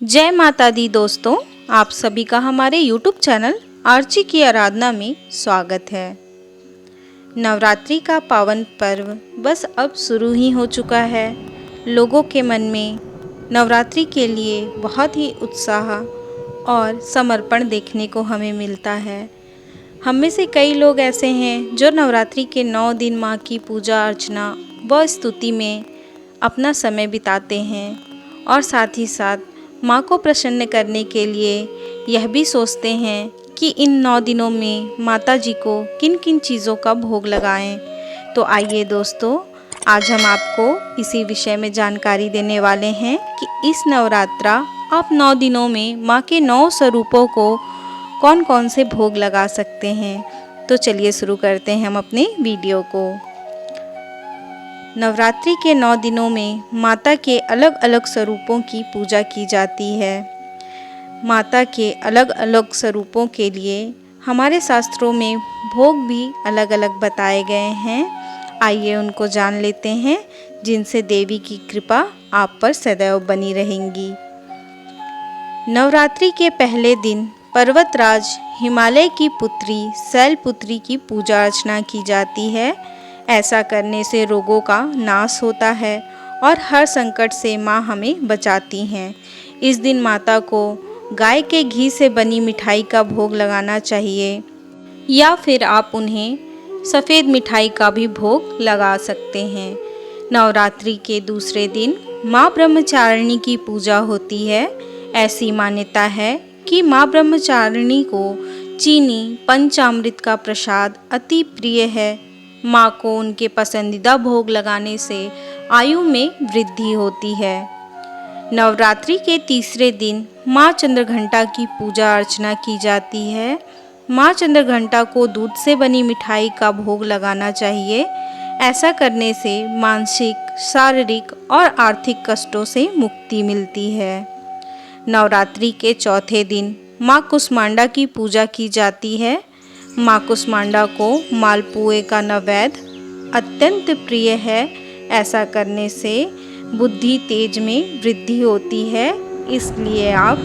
जय माता दी दोस्तों, आप सभी का हमारे YouTube चैनल आरची की आराधना में स्वागत है। नवरात्रि का पावन पर्व बस अब शुरू ही हो चुका है। लोगों के मन में नवरात्रि के लिए बहुत ही उत्साह और समर्पण देखने को हमें मिलता है। हम में से कई लोग ऐसे हैं जो नवरात्रि के 9 दिन माँ की पूजा अर्चना व स्तुति में अपना समय बिताते हैं और साथ ही साथ माँ को प्रसन्न करने के लिए यह भी सोचते हैं कि इन 9 दिनों में माता जी को किन किन चीज़ों का भोग लगाएं। तो आइए दोस्तों, आज हम आपको इसी विषय में जानकारी देने वाले हैं कि इस नवरात्रा आप 9 दिनों में माँ के 9 स्वरूपों को कौन कौन से भोग लगा सकते हैं। तो चलिए शुरू करते हैं हम अपने वीडियो को। नवरात्रि के 9 दिनों में माता के अलग अलग स्वरूपों की पूजा की जाती है। माता के अलग अलग स्वरूपों के लिए हमारे शास्त्रों में भोग भी अलग अलग बताए गए हैं। आइए उनको जान लेते हैं, जिनसे देवी की कृपा आप पर सदैव बनी रहेंगी। नवरात्रि के पहले दिन पर्वतराज हिमालय की पुत्री शैलपुत्री की पूजा अर्चना की जाती है। ऐसा करने से रोगों का नाश होता है और हर संकट से माँ हमें बचाती हैं। इस दिन माता को गाय के घी से बनी मिठाई का भोग लगाना चाहिए या फिर आप उन्हें सफ़ेद मिठाई का भी भोग लगा सकते हैं। नवरात्रि के दूसरे दिन माँ ब्रह्मचारिणी की पूजा होती है। ऐसी मान्यता है कि माँ ब्रह्मचारिणी को चीनी पंचामृत का प्रसाद अति प्रिय है। माँ को उनके पसंदीदा भोग लगाने से आयु में वृद्धि होती है। नवरात्रि के तीसरे दिन माँ चंद्रघंटा की पूजा अर्चना की जाती है। माँ चंद्रघंटा को दूध से बनी मिठाई का भोग लगाना चाहिए। ऐसा करने से मानसिक, शारीरिक और आर्थिक कष्टों से मुक्ति मिलती है। नवरात्रि के चौथे दिन माँ कुष्मांडा की पूजा की जाती है। माँ कुष्मांडा को मालपुए का नैवेद्य अत्यंत प्रिय है। ऐसा करने से बुद्धि तेज में वृद्धि होती है, इसलिए आप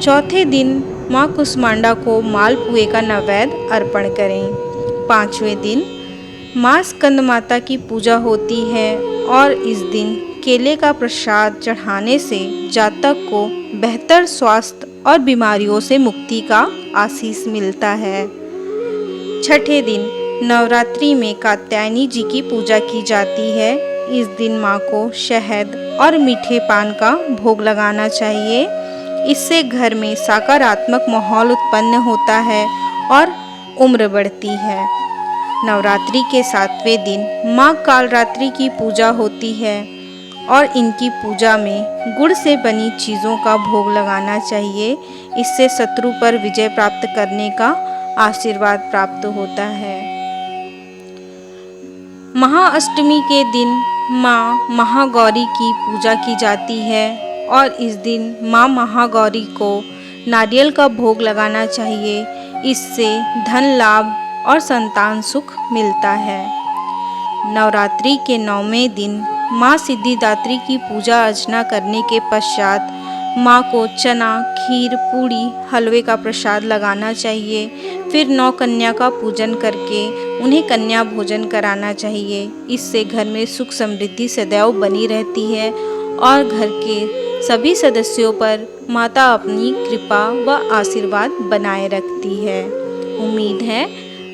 चौथे दिन माँ कुष्मांडा को मालपुए का नैवेद्य अर्पण करें। पाँचवें दिन माँ स्कंद माता की पूजा होती है और इस दिन केले का प्रसाद चढ़ाने से जातक को बेहतर स्वास्थ्य और बीमारियों से मुक्ति का आशीष मिलता है। छठे दिन नवरात्रि में कात्यायनी जी की पूजा की जाती है। इस दिन माँ को शहद और मीठे पान का भोग लगाना चाहिए। इससे घर में सकारात्मक माहौल उत्पन्न होता है और उम्र बढ़ती है। नवरात्रि के 7वें दिन माँ कालरात्रि की पूजा होती है और इनकी पूजा में गुड़ से बनी चीज़ों का भोग लगाना चाहिए। इससे शत्रु पर विजय प्राप्त करने का आशीर्वाद प्राप्त होता है। महाअष्टमी के दिन माँ महागौरी की पूजा की जाती है और इस दिन माँ महागौरी को नारियल का भोग लगाना चाहिए। इससे धन लाभ और संतान सुख मिलता है। नवरात्रि के 9वें दिन माँ सिद्धिदात्री की पूजा अर्चना करने के पश्चात माँ को चना, खीर, पूड़ी, हलवे का प्रसाद लगाना चाहिए। फिर 9 कन्या का पूजन करके उन्हें कन्या भोजन कराना चाहिए। इससे घर में सुख समृद्धि सदैव बनी रहती है और घर के सभी सदस्यों पर माता अपनी कृपा व आशीर्वाद बनाए रखती है। उम्मीद है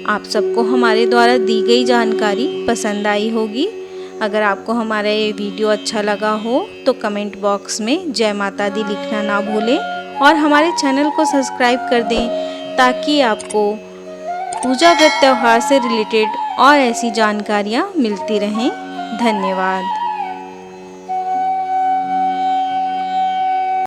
आप सबको हमारे द्वारा दी गई जानकारी पसंद आई होगी। अगर आपको हमारा ये वीडियो अच्छा लगा हो तो कमेंट बॉक्स में जय माता दी लिखना ना भूलें और हमारे चैनल को सब्सक्राइब कर दें, ताकि आपको पूजा व्रत त्यौहार से रिलेटेड और ऐसी जानकारियाँ मिलती रहें। धन्यवाद।